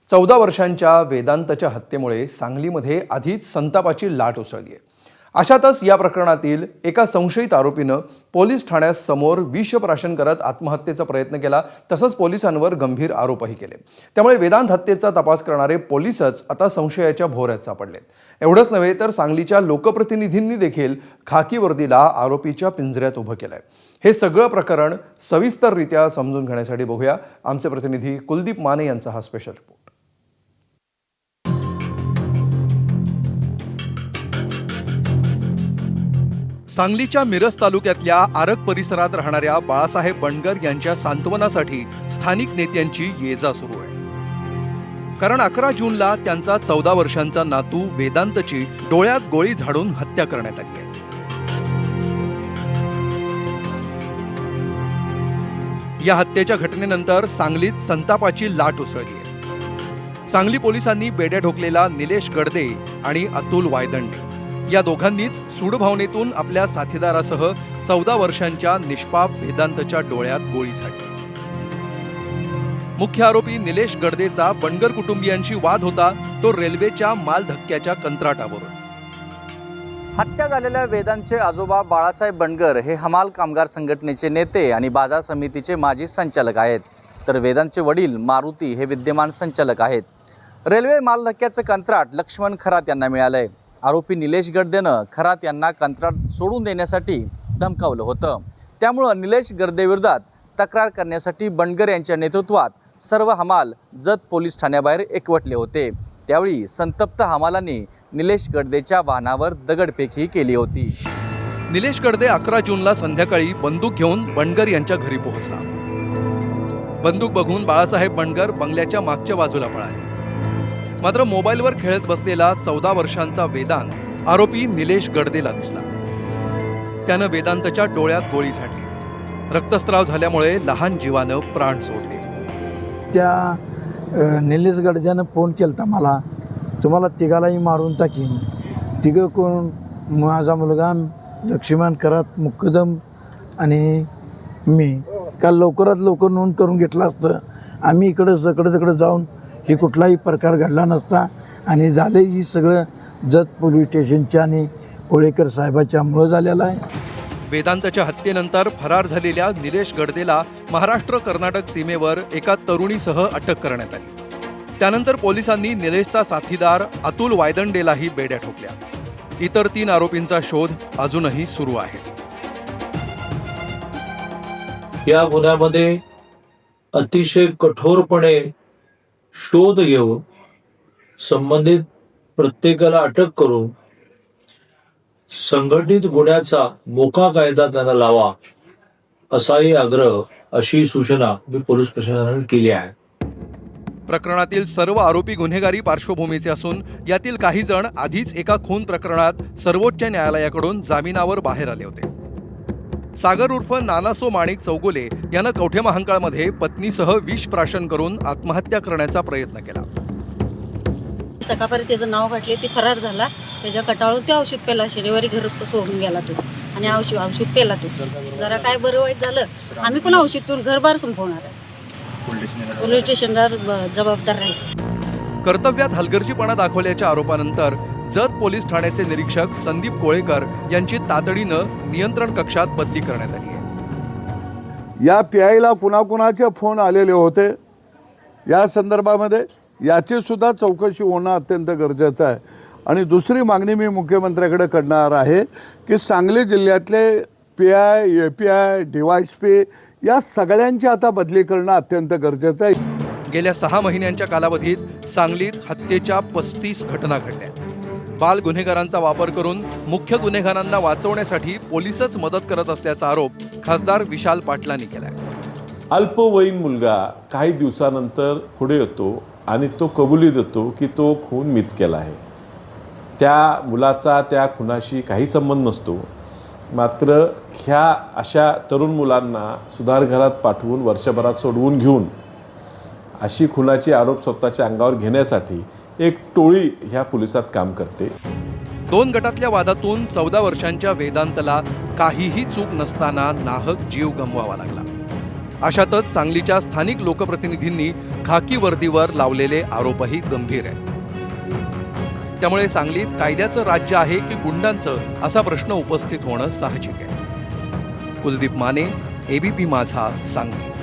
14 वर्षांच्या वेदांतच्या हत्येमुळे सांगलीमध्ये आधीच संतापाची लाट उसळली आहे। अशातच या प्रकरणातील एका संशयित आरोपीनं पोलीस ठाण्यासमोर विषप्राशन करत आत्महत्येचा प्रयत्न केला, तसंच पोलिसांवर गंभीर आरोपही केले। त्यामुळे वेदांत हत्येचा तपास करणारे पोलीसच आता संशयाच्या भोवऱ्यात सापडलेत। एवढंच नव्हे तर सांगलीच्या लोकप्रतिनिधींनी देखील खाकी वर्दीला आरोपीच्या पिंजऱ्यात उभं केलंय। हे सगळं प्रकरण सविस्तररित्या समजून घेण्यासाठी बघूया आमचे प्रतिनिधी कुलदीप माने यांचा हा स्पेशल रिपोर्ट। सांगलीच्या मिरज तालुक्यातल्या आरग परिसरात राहणाऱ्या बाळासाहेब बंडगर यांच्या सांत्वनासाठी स्थानिक नेत्यांची ये-जा सुरू आहे। कारण 11 जूनला त्यांचा 14 वर्षांचा नातू वेदांतची डोळ्यात गोळी झाडून हत्या करण्यात आली आहे। या हत्येच्या घटनेनंतर सांगलीत संतापाची लाट उसळली आहे। सांगली पोलिसांनी बेड्या ठोकलेला निलेश गडदे आणि अतुल वायदंडे या दोघांनीच सूडभावनेतून आपल्या साथीदारासह 14 वर्षांच्या निष्पाप वेदांतच्या डोळ्यात गोळी झाडली। मुख्य आरोपी निलेश गडदेचा बंडगर कुटुंबियांशी वाद होता, तो रेल्वेच्या माल धक्क्याच्या कंत्राटावरून। हत्या झालेल्या वेदांतचे आजोबा बाळासाहेब बंडगर हे हमाल कामगार संघटनेचे नेते आणि बाजार समितीचे माजी संचालक आहेत, तर वेदांतचे वडील मारुती हे विद्यमान संचालक आहेत। रेल्वे माल धक्क्याचे कंत्राट लक्ष्मण खरात यांना मिळालंय। आरोपी निलेश गडदेनं खरात यांना कंत्राट सोडून देण्यासाठी धमकावलं होतं। त्यामुळं निलेश गडदेविरोधात तक्रार करण्यासाठी बंडगर यांच्या नेतृत्वात सर्व हमाल जत पोलीस ठाण्याबाहेर एकवटले होते। त्यावेळी संतप्त हमालांनी निलेश गडदेच्या वाहनावर दगडफेकही केली होती। निलेश गडदे 11 जूनला संध्याकाळी बंदूक घेऊन बंडगर यांच्या घरी पोहोचला। बंदूक बघून बाळासाहेब बंडगर बंगल्याच्या मागच्या बाजूला पळाले। मात्र मोबाईलवर खेळत बसलेला 14 वर्षांचा वेदांत आरोपी निलेश गडदेला दिसला। त्यानं वेदांतच्या डोळ्यात गोळी झाडली। रक्तस्राव झाल्यामुळे लहान जीवानं प्राण सोडले। त्या निलेश गडद्यानं फोन केलता मला, तुम्हाला तिघालाही मारून टाकीन। तिघं कोण? माझा मुलगा लक्ष्मण खरात, मुक्कदम आणि मी। काल लवकरात लवकर नोंद करून घेतला असतं, आम्ही इकडं जाऊन हे कुठलाही प्रकार घडला नसता आणि झाले ही सगळं जत पोलीस स्टेशनच्या आणि कोळेकर साहेबाच्या मुळे झालेलं आहे। वेदांतच्या हत्येनंतर फरार झालेल्या निलेश गडदेला महाराष्ट्र कर्नाटक सीमेवर एका तरुणीसह अटक करण्यात आली। त्यानंतर पोलिसांनी निलेशचा साथीदार अतुल वायदंडेलाही बेड्या ठोकल्या। इतर 3 आरोपींचा शोध अजूनही सुरू आहे। या गुन्ह्यामध्ये अतिशय कठोरपणे शोध घेऊन संबंधित प्रत्येकाला अटक करून संघटित गुन्ह्याचा मोका कायदा त्यांना लावा असाही आग्रह, अशी सूचना मी पोलीस प्रशासनाने केली आहे। प्रकरणातील सर्व आरोपी गुन्हेगारी पार्श्वभूमीचे असून यातील काही जण आधीच एका खून प्रकरणात सर्वोच्च न्यायालयाकडून जामिनावर बाहेर आले होते। सागर उर्फ नानासो माणिक चौगुले यानं कवठे महांकाळमध्ये पत्नीसह विष प्राशन करून आत्महत्या करण्याचा प्रयत्न केला। सकाळपर्यंत त्याचं नाव घातले, ते फरार झाला। त्याच्या कटाळून ते औषध पेला, शनिवारी घर सोडून गेला तो आणि औषध पेला तो। जरा काय बरं वाईट झालं, आम्ही पण औषध पिऊन घरबार संपवणार आहे। पोलीस स्टेशनला जबाबदार राहील। कर्तव्यात हलगर्जीपणा दाखवल्याच्या आरोपानंतर जत पोलीस ठाण्याचे निरीक्षक संदीप कोळेकर यांची तातडीनं नियंत्रण कक्षात बदली करण्यात आली आहे। या पीआयला कुणाकुणाचे फोन आलेले होते या संदर्भामध्ये याची सुद्धा चौकशी होणं अत्यंत गरजेचं आहे। आणि दुसरी मागणी मी मुख्यमंत्र्याकडे करणार आहे की सांगली जिल्ह्यातले पीआय, एपीआय, डीवायएसपी या सगळ्यांची आता बदली करणं अत्यंत गरजेचं आहे। गेल्या 6 महिन्यांच्या कालावधीत सांगलीत हत्येच्या 35 घटना घडल्या। बाल गुन्हेगारांचा वापर करून मुख्य गुन्हेगारांना वाचवण्यासाठी पोलीसच मदत करत असल्याचा आरोप खासदार विशाल पाटलांनी केलाय। अल्पवयीन मुलगा काही दिवसानंतर पुढे येतो आणि तो कबुली देतो की तो खून मीच केला आहे। त्या मुलाचा त्या खुनाशी काही संबंध नसतो। मात्र ह्या अशा तरुण मुलांना सुधारगृहात पाठवून वर्षभरात सोडवून घेऊन अशी खुनाचे आरोप स्वतःच्या अंगावर घेण्यासाठी एक टोळी ह्या पोलिसात काम करते। 2 गटातल्या वादातून 14 वर्षांच्या वेदांतला काहीही चूक नसताना नाहक जीव गमवावा लागला। अशातच सांगलीच्या स्थानिक लोकप्रतिनिधींनी खाकी वर्दीवर लावलेले आरोपही गंभीर आहेत. त्यामुळे सांगलीत कायद्याचं राज्य आहे की गुंडांचं, असा प्रश्न उपस्थित होणं साहजिक आहे. कुलदीप माने, एबीपी माझा, सांगली.